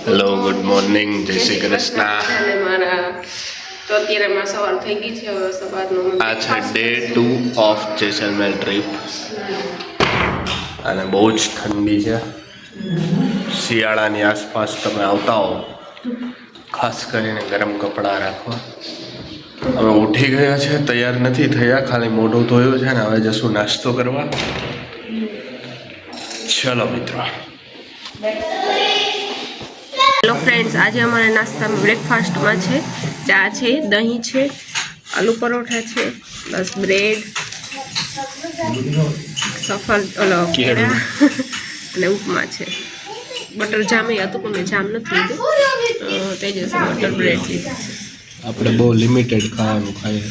Hello good morning જય શ્રી કૃષ્ણ તો અત્યારે માં સવાર થઈ ગઈ છે હવે સવારનું આ છે ડે 2 ઓફ જેસલમેર ટ્રીપ અને બહુ જ ઠંડી છે શિયાળાની આસપાસ તમે આવતા હો ખાસ કરીને ગરમ કપડાં રાખવા અમે ઉઠી ગયા છે તૈયાર નથી થયા ખાલી મોઢું ધોયું છે ને હવે જશું નાસ્તો કરવા ચલો મિત્રો હેલો ફ્રેન્ડ્સ આજે અમારા નાસ્તામાં બ્રેકફાસ્ટમાં છે ચા છે દહીં છે આલુ પરોઠા છે બસ બ્રેડ સફર કેળા અને ઉપમા છે બટર જામ એ હતું પણ મેં જામ નથી લીધું તેજસ બટર બ્રેડ લીધું છે આપણે બહુ લિમિટેડ ખાવાનું ખાઈએ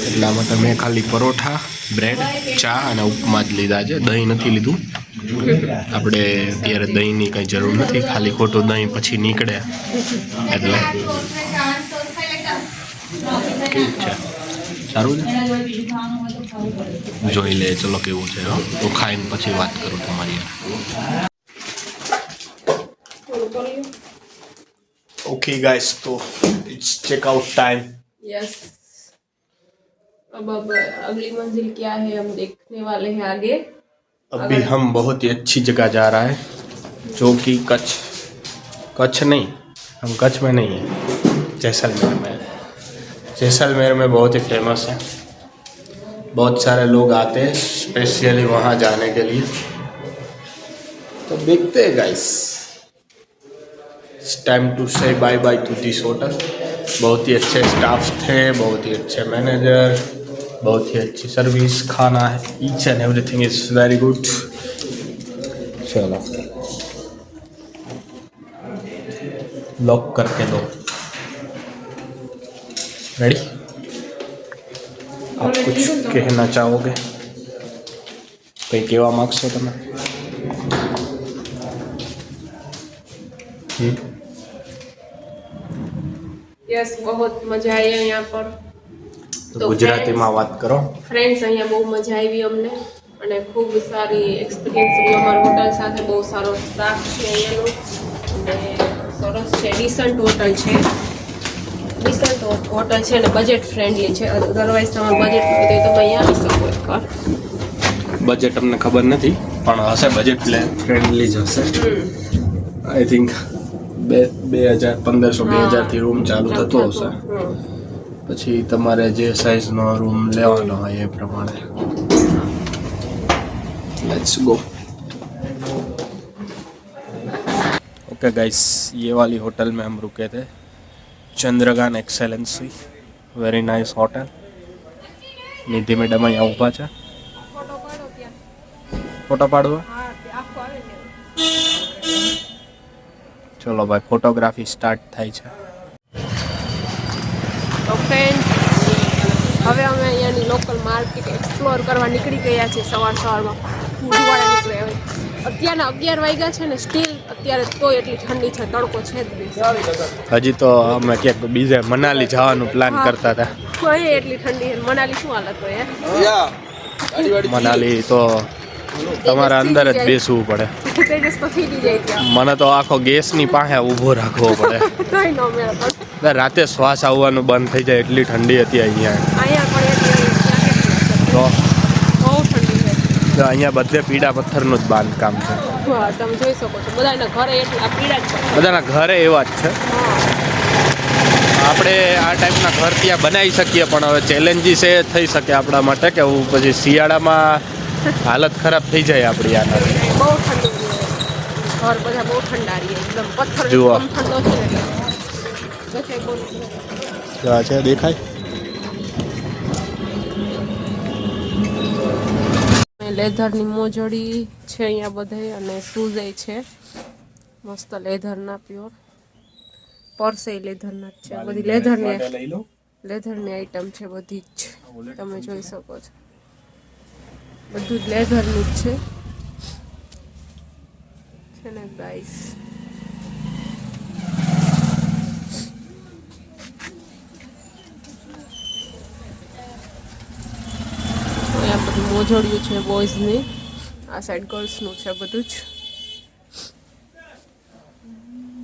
એટલા માટે મેં ખાલી પરોઠા બ્રેડ ચા અને ઉપમા જ લીધા છે દહીં નથી લીધું આપણે અત્યારે દહીંની કંઈ જરૂર નથી ખાલી ખોટું દહીં પછી નીકળે એટલે કેવું છે સારું છે જોઈ લે ચલો કેવું છે તો ખાઈને પછી વાત કરું તમારી ओके गाइस तो इट्स चेकआउट टाइम यस अब अगली मंजिल क्या है हम देखने वाले हैं आगे अभी हम बहुत ही अच्छी जगह जा रहा है जो कि कच्छ नहीं हम कच्छ में नहीं है जैसलमेर में जैसलमेर में बहुत ही फेमस है बहुत सारे लोग आते हैं स्पेशली वहाँ जाने के लिए तो देखते हैं guys it's time to say bye bye to this hotel बहुत ही अच्छे स्टाफ थे बहुत ही अच्छे मैनेजर बहुत ही अच्छी सर्विस खाना है each and everything is very good चलो लॉक करके दो रेडी आप कुछ कहना चाहोगे कहीं कहवा मांगशो તમે यस बहुत मजा आई है यहाँ पर તો ગુજરાતીમાં વાત કરો ફ્રેન્ડ્સ અહીંયા બહુ મજા આવી અમને અને ખૂબ સારી એક્સપિરિયન્સ રહ્યો અમારા હોટલ સાથે બહુ સારો સ્ટાફ છે અહીંયાનો અને સરસ છે ડિસન્ટ હોટલ છે ડિસન્ટ હોટલ છે અને બજેટ ફ્રેન્ડલી છે અદરવાઇઝ તમારે બજેટ હોય તો તમે અહીંયા આવી શકો એકવાર બજેટ અમને ખબર નથી પણ હશે બજેટ ફ્રેન્ડલી જ હશે આઈ થિંક 2000 1500 2000 થી રૂમ ચાલુ થતો હશે પછી તમારે જે સાઇઝનો રૂમ લેવાનો હોય એ પ્રમાણે लेट्स गो ओके गाइस ये वाली होटल में हम रुके थे चंद्रगान एक्सेलेंसी वेरी नाइस होटल निधि मैडम અહીંયા ઊભા છે ફોટો પાડવા ચલો ભાઈ ફોટોગ્રાફી સ્ટાર્ટ થાય છે તો ફ્રેન્ડ હવે અમે અહીંયાની લોકલ માર્કેટ એક્સપ્લોર કરવા નીકળી ગયા છે સવારમાં ફૂડવાળા નીકળે હવે અત્યારના 11 વાગ્યા છે ને સ્ટીલ અત્યારે તોય એટલી ઠંડી છે તડકો છે જ નહીં હજી તો અમે ક્યાંક બીજે મનાલી જવાનું પ્લાન કરતા હતા કોઈ એટલી ઠંડી છે મનાલી શું હાલત હોય મનાલી તો તમારા અંદર જ બેસવું પડે તેજસ તો થઈ જાય ત્યાં મને તો આખો ગેસની પાસે ઊભો રાખવો પડે તોય ન મેળ પડે રાતે શ્વાસ આવવાનું બંધ થઈ જાય એટલી ઠંડી હતી અહીંયા પણ તો બહુ ઠંડી છે તો અહીંયા બધે પીડા પથ્થરનું જ બાંધકામ છે હા તમે જોઈ શકો છો બધાના ઘરે એટલા પીડા જ છે બધાના ઘરે એવા જ છે આપણે આ ટાઈપના ઘર ત્યાં બનાવી શકીએ પણ હવે ચેલેન્જીસ એ થઈ શકે આપણા માટે કે હું પછી શિયાળામાં હાલત ખરાબ થઈ જાય આપણી આના બહુ ઠંડુ ઘર બધા બહુ ઠંડા રહે એકદમ પથ્થર જુઓ. એકદમ ઠંડો છે એટલે બહુ છે દેખાય લેધરની મોજડી છે અહીંયા બધે અને શૂઝ છે મસ્ત લેધરના પ્યોર પર્સે લેધરના જ છે બધી લેધરની આઈટમ છે બધી જ તમે જોઈ શકો છો બધું જ લેધરનું જ છે ને ગાઈસ અહીંયા બધું મોજોડિયું છે બોયઝની આ સાઈડ ગર્લ્સનું છે બધું જ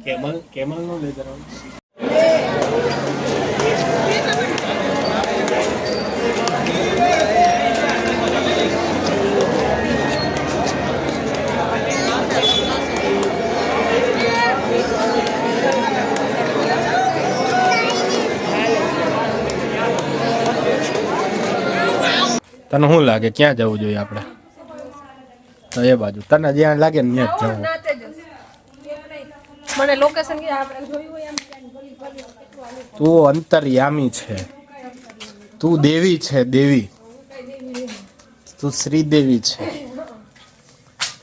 કેમલ નો લેધર તને શું લાગે ક્યાં જવું જોઈએ આપણે? તો એ બાજુ તને જ્યાં લાગે ને ત્યાં જ જવું. મને લોકેશન કે આપણે જોયું હોય એમ તું અંતર્યામી છે, તું દેવી છે, દેવી તું શ્રીદેવી છે,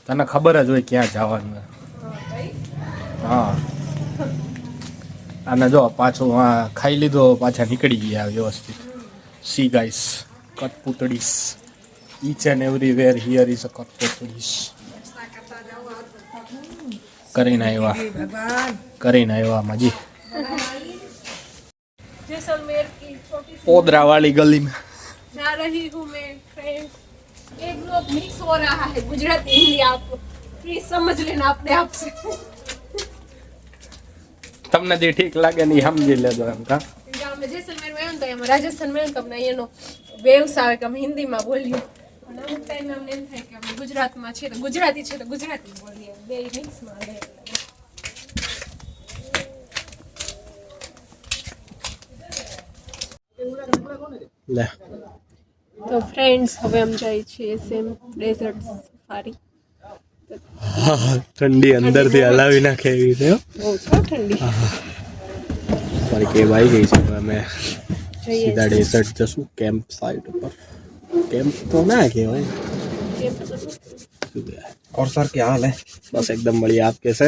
તને ખબર જ હોય ક્યાં જવાનું. હા અને જો પાછું ખાઈ લીધો પાછા નીકળી ગયા વ્યવસ્થિત. સી ગાઈસ કઠપુતળીસ each and everywhere here is a કઠપુતળીસ. કરીને આવ્યા માજી जैसलमेर की छोटी सी पोदरा वाली गली में जा रही हूँ मैं फ्रेंड. एक लोग मिक्स हो रहा है गुजराती हिंदी, आप प्लीज समझ लेना अपने आप से. તમને જે ઠીક લાગે ને એ સમજી લેજો એમ કા. અમે જેસલમેર માં આવ્યા તો એમાં રાજસ્થાન માં તો અમને અહીંયાનો વેવ્સ આવે કે અમે હિન્દીમાં બોલીએ અને અમુક ટાઈમે અમને એમ થાય કે અમે ગુજરાતમાં છીએ તો ગુજરાતી છે તો ગુજરાતી બોલીએ, બે મિક્સમાં રહે. લે તો ફ્રેન્ડ્સ હવે અમે જઈએ છીએ સેમ ડેઝર્ટ સફારી. ઠંડી અંદરથી હલાવી નાખે એવી છે. બહુ છે ઠંડી. મારી કેબ આવી ગઈ છે. અમે સીધા ડેઝર્ટ જશું કેમ્પ સાઇટ ઉપર. કેમ્પ તો ના કહેવાય. और सर क्या हाल है? बस एकदम बढ़िया. आप कैसे?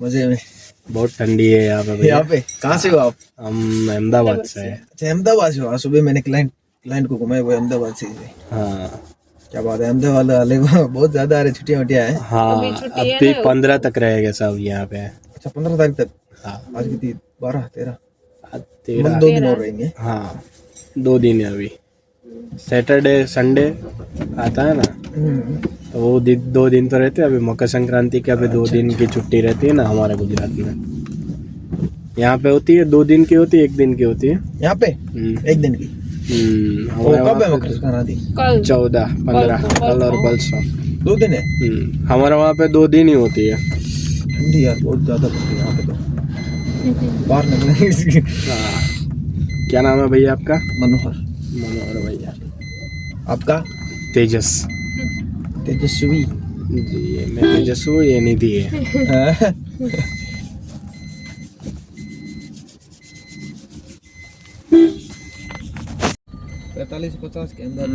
मजे में. बहुत ठंडी है यहाँ पे. यहाँ पे कहाँ से हो आप? हम अहमदाबाद से हैं. अच्छा अहमदाबाद से हो. आज सुबह मैंने क्लाइंट को घुमाया, वो अहमदाबाद से ही. हाँ क्या बात है. अहमदाबाद वाले बहुत ज्यादा आ रहे, छुट्टियाँ वुट्टियाँ हैं. हाँ अभी छुट्टी है अभी ना? 15 तक रहेगा सब यहाँ पे. अच्छा 15 तारीख तक. हाँ आज की 12 13 आज 13. 2 दिन और रहेंगे. हाँ 2 दिन है अभी. सैटरडे संडे आता है ना तो वो 2 दिन तो रहते हैं. अभी मकर संक्रांति के अभी 2 दिन की छुट्टी रहती है ना हमारे गुजरात में. यहाँ पे होती है 2 दिन की होती है, 1 दिन की होती है यहाँ पे 1 दिन की. वो हमारे कब है वहाँ मकर संक्रांति? कल 14 15 कल और परसों. 2 दिन है. हमारे वहाँ पे 2 दिन ही होती है. ठंडी यार बहुत ज्यादा पड़ती है यहाँ पे तो. बाहर निकलेंगे. हाँ क्या नाम है भैया आपका? मनोहर. मनोहर भैया. आपका? तेजस. तेजस्वी. जी ये मैं तेजस हूँ, ये निधि है. 45-50 के अंदर.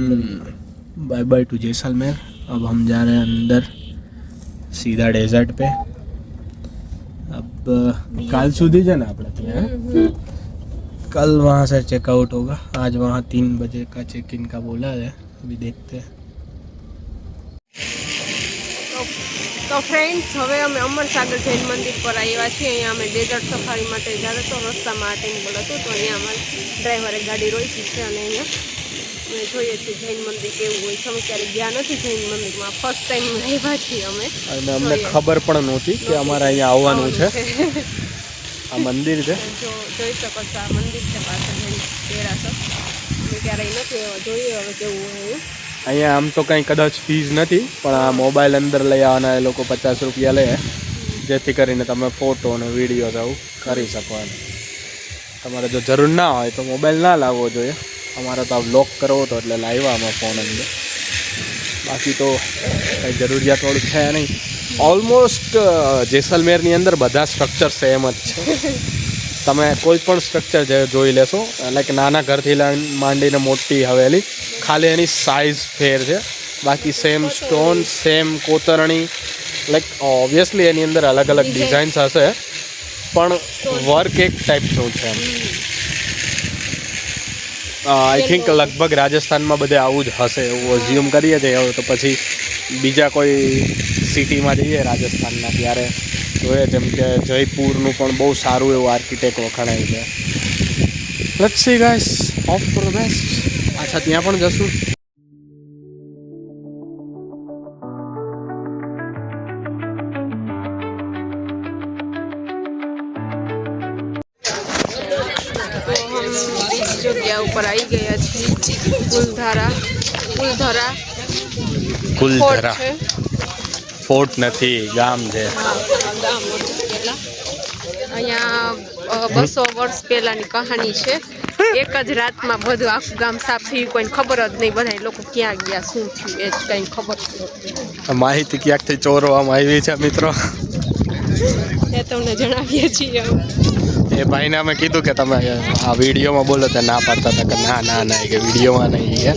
Bye bye to Jaisalmer. अब हम जा रहे हैं अंदर सीधा डेजर्ट पे. अब कल सुधी है ना अपना ત્યાં. कल वहाँ से चेकआउट होगा. आज वहाँ 3 बजे का चेक इन का बोला है. अभी देखते हैं. તો ફ્રેન્ડ્સ હવે અમે અમરસાગર જૈન મંદિર પર આવ્યા છીએ. અહીંયા અમે ડેઝર્ટ સફારી માટે જતા તો રસ્તામાં આ ટેમ્પલ હતું તો અહીંયા અમારે ડ્રાઈવરે ગાડી રોકી છે અને અહીંયા અમે જોઈએ છીએ જૈન મંદિર કેવું હોય છે. અમે ક્યારે ગયા નથી જૈન મંદિરમાં, ફર્સ્ટ ટાઈમ આવ્યા છીએ અમે. અને અમને ખબર પણ નહોતી કે અમારે અહીંયા આવવાનું છે. આ મંદિર છે. જો જોઈ શકો છો આ મંદિર છે પાછળ જૈન દેરાસર. અમે ક્યારેય નથી આવ્યા, જોઈએ હવે કેવું હોય. અહીંયા આમ તો કંઈ કદાચ ફીઝ નથી પણ આ મોબાઈલ અંદર લઈ આવવાના એ લોકો 50 રૂપિયા લે જેથી કરીને તમે ફોટો અને વિડીયો આવું કરી શકો. તમારે જો જરૂર ના હોય તો મોબાઈલ ના લાવવો જોઈએ. અમારે તો આ વ્લોગ કરવો હતો એટલે લાવ્યા આમાં ફોન અંદર. બાકી તો કંઈ જરૂરિયાતવાળું છે નહીં. ઓલમોસ્ટ જેસલમેરની અંદર બધા સ્ટ્રક્ચર સેમ જ છે. તમે કોઈ પણ સ્ટ્રક્ચર જોઈ લેશો લાઈક નાના ઘરથી માંડીને મોટી હવેલી, ખાલી એની સાઇઝ ફેર છે. બાકી સેમ સ્ટોન, સેમ કોતરણી. લાઈક ઓબ્વિયસલી એની અંદર અલગ અલગ ડિઝાઇન્સ હશે પણ વર્ક એક ટાઈપનું છે. આઈ થિંક લગભગ રાજસ્થાનમાં બધે આવું જ હશે એવું અઝ્યુમ કરીએ છીએ. હવે તો પછી બીજા કોઈ સિટીમાં જઈએ રાજસ્થાનના ત્યારે જોઈએ, જેમ કે જયપુરનું પણ બહુ સારું એવું આર્કિટેક્ટ વખણાય છે. Let's see guys, hope for the best. પાછા ત્યાં પણ જશું. જગ્યા ઉપર આવી ગયા છીએ કુલધારા કુલધરા ફોર્ટ છે ફોર્ટ નથી ગામ છે ગામ પેલા અહીંયા 200 વર્ષ પહેલાની કહાની છે એક જ રાતમાં બધું આખું ગામ સાફ થયું કોઈને ખબર જ નહીં બધા લોકો ક્યાં ગયા શું થયું એ જ કંઈ ખબર નથી માહિતી ક્યાંકથી ચોરવામાં આવી છે મિત્રો એ તમને જણાવીએ છીએ એ ભાઈને અમે કીધું કે તમે આ વિડીયોમાં બોલો તો ના પાડતા હતા કે ના ના ના કે વિડીયોમાં નહીં કે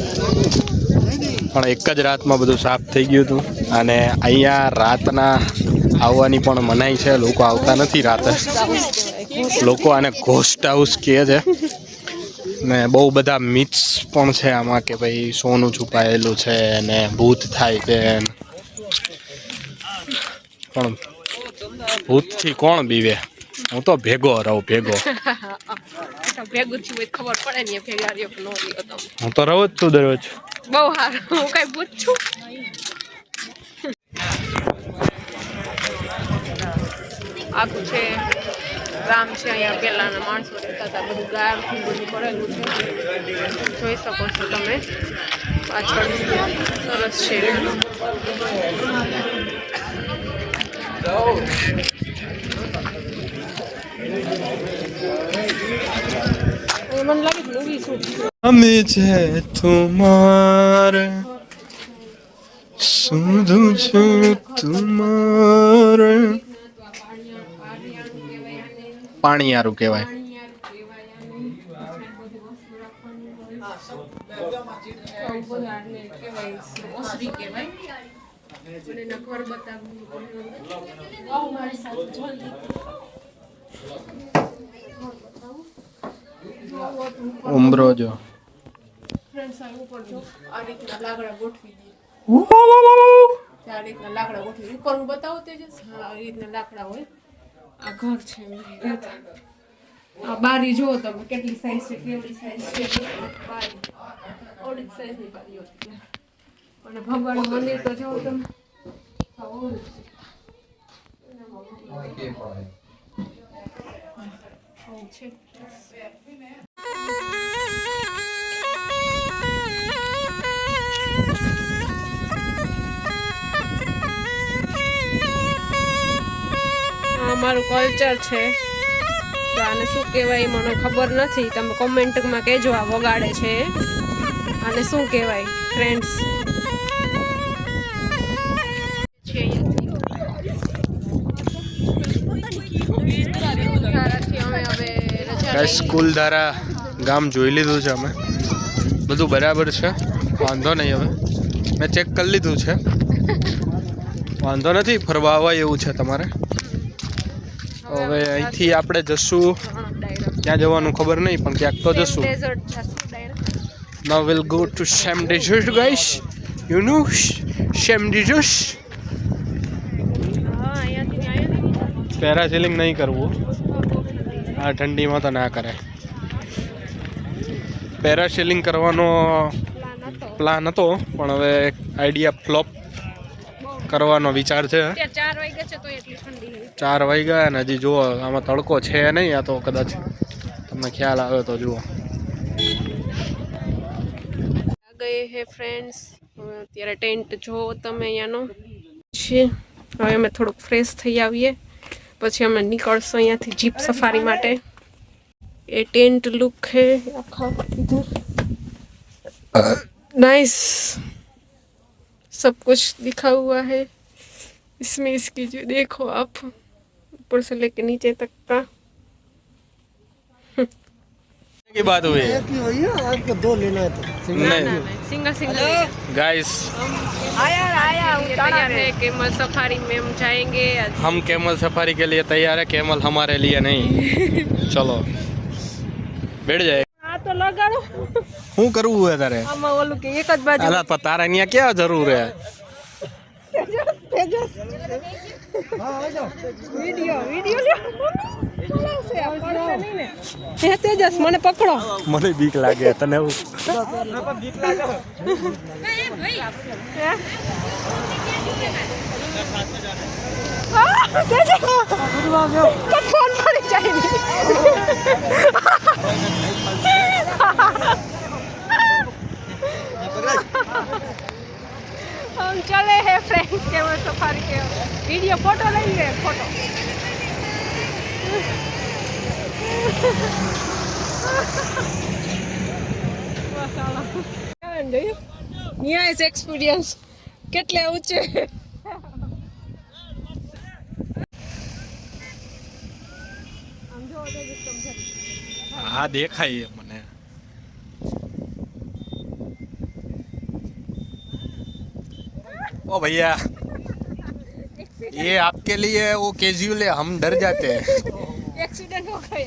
પણ એક જ રાતમાં બધું સાફ થઈ ગયું હતું અને અહીંયા રાતના આવવાની પણ મનાઈ છે લોકો આવતા નથી રાતે લોકો આને ઘોસ્ટ હાઉસ કહે છે ને બહુ બધા મિથ્સ પણ છે આમાં કે ભાઈ સોનું છુપાયેલું છે ને ભૂત થાય છે પણ ભૂતથી કોણ બીવે હું તો ભેગો રહું ભેગો ભેગું થયું ખબર પડે ને ભેગા રહ્યો કે ન રહ્યો તમે હું તો રહું જ છું દરરોજ બહુ સારું હું કઈ પૂછું આખું છે ગામ છે અહીંયા પહેલાના માણસો રહેતા હતા બધું ગામથી બધું કરેલું છે જોઈ શકો છો તમે પાછળ સરસ છે મને લાગે મૂવી શું અમે છે તુમારે સુધું છે તુમારે પાણીયારું કહેવાય ઉમરો જો આ રીતના લાકડા ગોઠવી દઈએ આ રીતના લાકડા ગોઠવી ઉપર હું બતાવું તેજસ હા આ રીતના લાકડા હોય આ ઘર છે આ બારી જુઓ તમે કેટલી સાઈઝ છે કેવડી સાઈઝ છે બારી ઓડી સાઈઝની બારી હતી અને ભગવાનનું મંદિર તો જુઓ તમે છે અમારું કલ્ચર છે તો આને શું કહેવાય મને ખબર નથી તમે કોમેન્ટમાં કહેજો આ વગાડે છે આને શું કહેવાય ફ્રેન્ડ્સ કુલધારા ગામ જોઈ લીધું છે અમે બધું બરાબર છે વાંધો નહીં હવે મેં ચેક કરી લીધું છે વાંધો નથી ફરવા આવાય એવું છે તમારે હવે અહીંથી આપણે જશું ક્યાં જવાનું ખબર નહીં પણ ક્યાંક તો જશું Now we'll go to Sham Desert guys you know Sham Desert parasailing નહીં કરવું આ ઠંડીમાં તો ના કરે પેરાસેલિંગ કરવાનો પ્લાન હતો પણ હવે આઈડિયા ફ્લોપ કરવાનો વિચાર છે 4 વાગ્યા અને હજી જુઓ આમાં તડકો છે નહીં આ તો કદાચ તમને ખ્યાલ આવે તો જુઓ ગયે હે ફ્રેન્ડ્સ અત્યારે ટેન્ટ જો તમે અહીંયાનો છે હવે અમે થોડુંક ફ્રેશ થઈ આવીએ પછી અમે નીકળશું અહીંયાથી જીપ સફારી માટે ये टेंट लुक है इधर नाइस सब कुछ लिखा हुआ है इसमें इसकी जो देखो आप ऊपर से लेके नीचे तक का की बात हुई है आपको 2 लेना है तो सिंगल सिंगल गाइस तैयार है कैमल सफारी में हम जाएंगे हम कैमल सफारी के लिए तैयार है कैमल हमारे लिए नहीं चलो बैठ जाए हाँ तो लगाड़ो હું કરવું હે તારે આમાં ઓલું કે એક જ બાજુ અલા પણ તારા અહીંયા ક્યાં જરૂર હે હે તેજસ મને પકડો મને બીક લાગે તને ફોન પડી જાય फ्रेंड्स कैमल सफारी के वीडियो फोटो लेंगे फोटो Nice experience. કેટલે ઊંચે हाँ देखा ही है मैंने। ओ भैया ये आपके लिए वो कैजुअल है, हम डर जाते हैं। एक्सीडेंट हो गया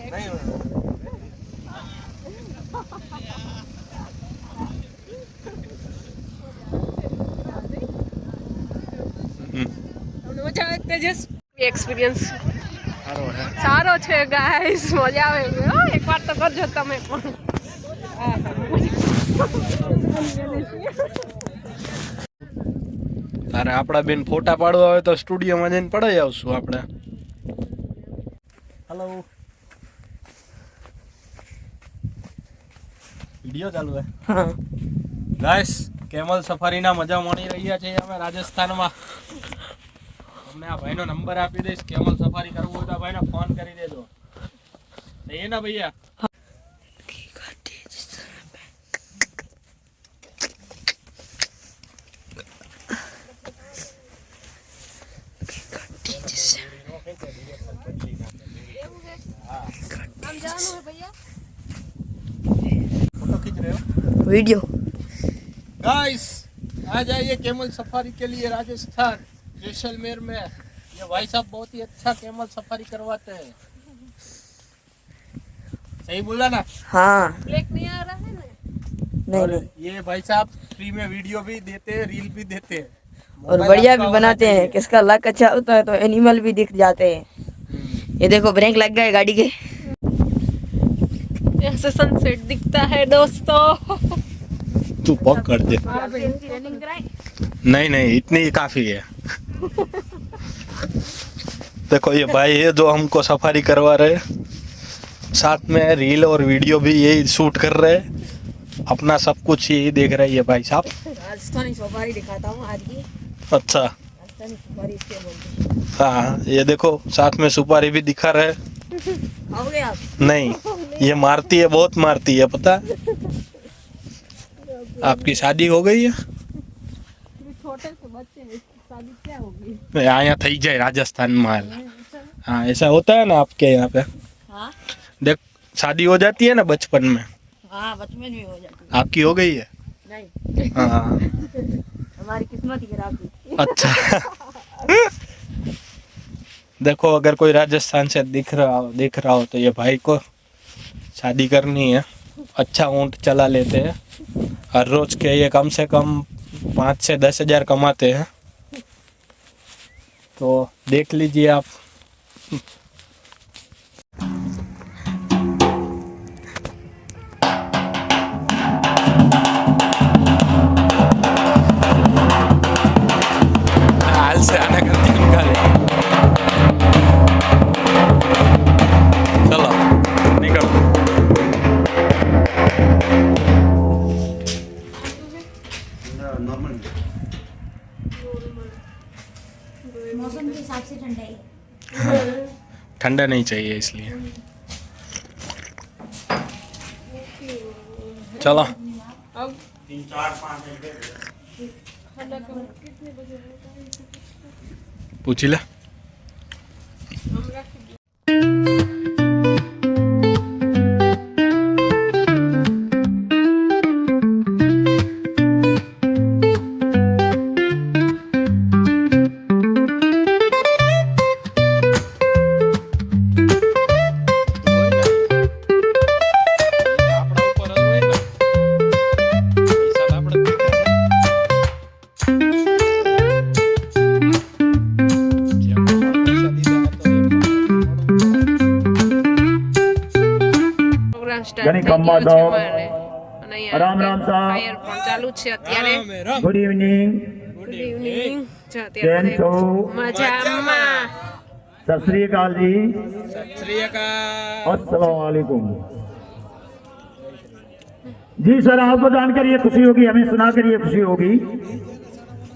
મજા આવે તેજસ એક્સપિરિયન્સ સારો છે ગાઈસ મજા આવે એકવાર તો કરજો તમે પણ તારે આપણા બેન ફોટા પાડવા હોય તો સ્ટુડિયોમાં જઈને પડાઈ આવશું આપણે। હેલો વિડિયો ચાલુ છે હા ગાઈસ કેમલ સફારીના મજા માણી રહ્યા છીએ અમે રાજસ્થાનમાં। તમને આ ભાઈનો નંબર આપી દઈશ, કેમલ સફારી કરવું હોય તો ભાઈને ફોન કરી દેજો। એ ના ભૈયા फोटो खींच रहे हो वीडियो गाइस आ जाइए कैमल सफारी के लिए राजस्थान जैसलमेर में। ये भाई साहब बहुत ही अच्छा कैमल सफारी करवाते हैं। सही बोला ना? हाँ ब्लैक नहीं आ रहा है ना नहीं नहीं ये भाई साहब फ्री में वीडियो भी देते हैं, रील भी देते हैं और बढ़िया भी बनाते हैं। किसका लक अच्छा होता है तो एनिमल भी दिख जाते हैं। ये देखो ब्रेक लग गए गाड़ी के। यहाँ से सनसेट दिखता है दोस्तों। तू पकड़ दे। नहीं नहीं इतनी ही काफी है। देखो ये भाई है जो हमको सफारी करवा रहे, साथ में रील और वीडियो भी यही शूट कर रहे, अपना सब कुछ यही देख रहे हैं ये भाई साहब। राजस्थानी सफारी दिखाता हूँ आज की। अच्छा राजस्थानी सफारी इसके बोलते हैं। हाँ ये देखो साथ में सुपारी भी दिखा रहे। खाओगे आप? नहीं ये मारती है, बहुत मारती है पता। आपकी शादी हो गई है? छोटे से बच्चे हैं, इसकी शादी क्या होगी? यहाँ थी जाए राजस्थान में। हाँ ऐसा होता है ना आपके यहाँ पे? हाँ देख शादी हो जाती है ना बचपन में। हाँ बचपन में हो जाती है। आपकी हो गई है? नहीं हाँ हमारी किस्मत ही खराब थी। अच्छा देखो अगर कोई राजस्थान से देख रहा हो तो ये भाई को शादी करनी है। अच्छा ऊँट चला लेते हैं, हर रोज के ये कम से कम 5 से 10 हजार कमाते हैं। तो देख लीजिए आप। हाल से आने करके निकाले। चलो निकलो। मौसम के हिसाब से ठंडा ही। ठंडा नहीं चाहिए इसलिए। चलो अब 3 4 5 ठंडा कब कितने बजे होता है? पूछ ले। हम रख ઘણી ખંભા દો રામ રામ સાહેબ ચાલુ છે અત્યારે ગુડ ઇવનિંગ ગુડ ઇવનિંગ કેમ છો મજામાં सत श्री अकाल जी सत श्री अकाल। अस्सलाम वालेकुम जी सर आपको जानकर ये खुशी होगी हमें सुना कर ये खुशी होगी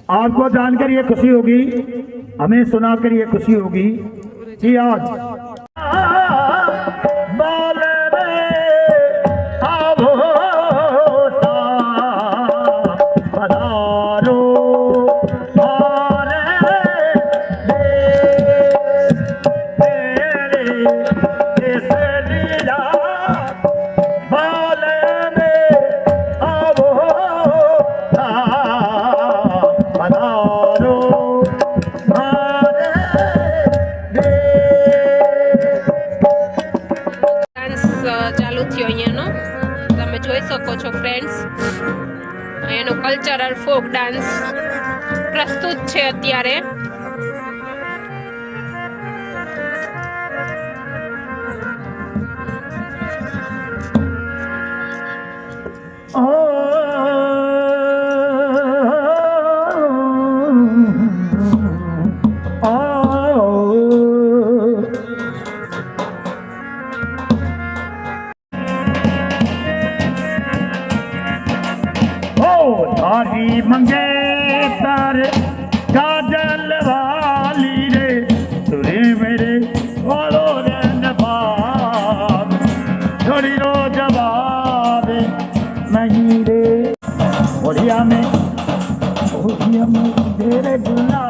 आपको जानकर ये खुशी होगी, हमें सुनाकर ये खुशी होगी कि आज बाले में आवो सा पधारो हमारे तेरे ऐसे लीला बाले में आवो सा पधारो हमारे ડાન્સ ચાલુ થયો અહીંયાનો તમે જોઈ શકો છો ફ્રેન્ડ્સ અહીંયાનો કલ્ચરલ ફોક ડાન્સ પ્રસ્તુત છે અત્યારે धारी मंगेतर काजल वाली रे तुरे मेरे वालो रे नवाब थोड़ी रो जवाब नहीं रे ओडिया में तेरे बुला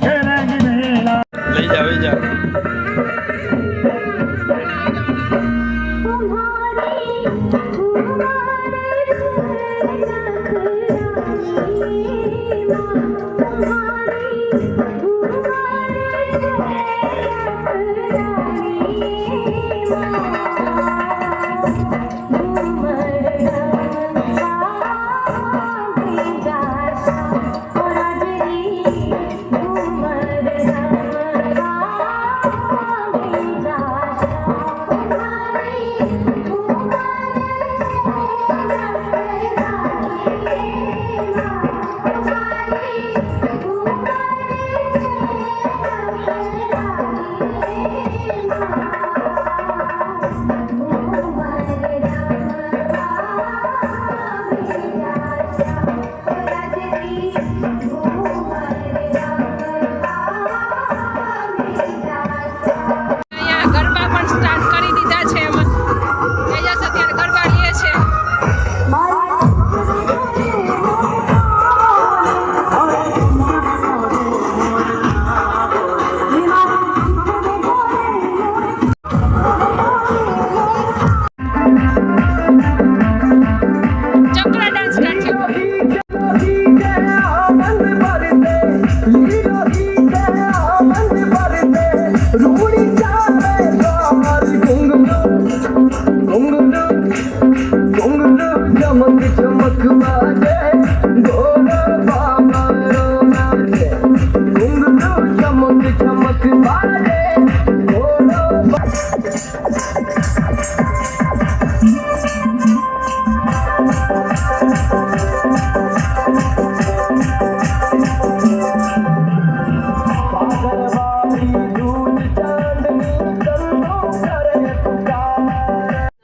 रंग मेला લઈ જાઓ લઈ જાઓ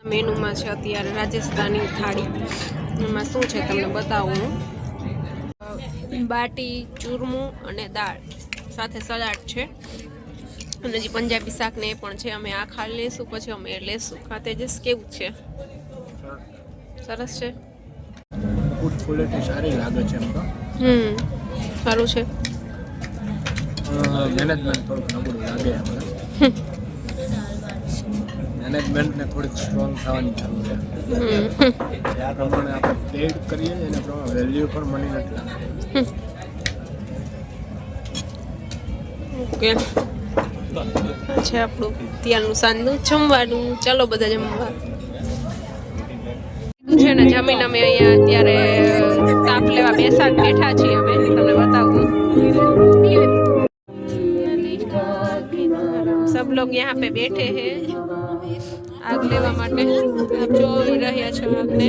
મેનુમાં છે અત્યારે રાજસ્થાની થાળી એમાં શું છે તમને બતાવું બાટી ચૂરમું અને દાળ સાથે સલાડ છે અને જે પંજાબી શાક ને એ પણ છે અમે આ ખાઈ લઈશું પછી અમે લેશું ખાતે જઈશ કેવું છે સરસ છે ફૂડ ક્વોલિટી સારી લાગે છે એમ તો સારું છે મેનેજમેન્ટ થોડુંક નબળું લાગે આપણે મેનેજમેન્ટને થોડીક સ્ટ્રોંગ થવાની જરૂર છે આ પ્રમાણે આપણે પેડ કરીએ એના પ્રમાણે વેલ્યુ પણ મળી નથી લાગે ઓકે છે આપણું ત્યારનું સાંજનું જમવાનું ચાલો બધા જમવા છે ને જમીન અમે અહીંયા અત્યારે તાપ લેવા બેઠા છીએ અમે તમને બતાવું सब लोग यहाँ पे बैठे हैं आग लेवा માટે આપ જોઈ રહ્યા છો આગને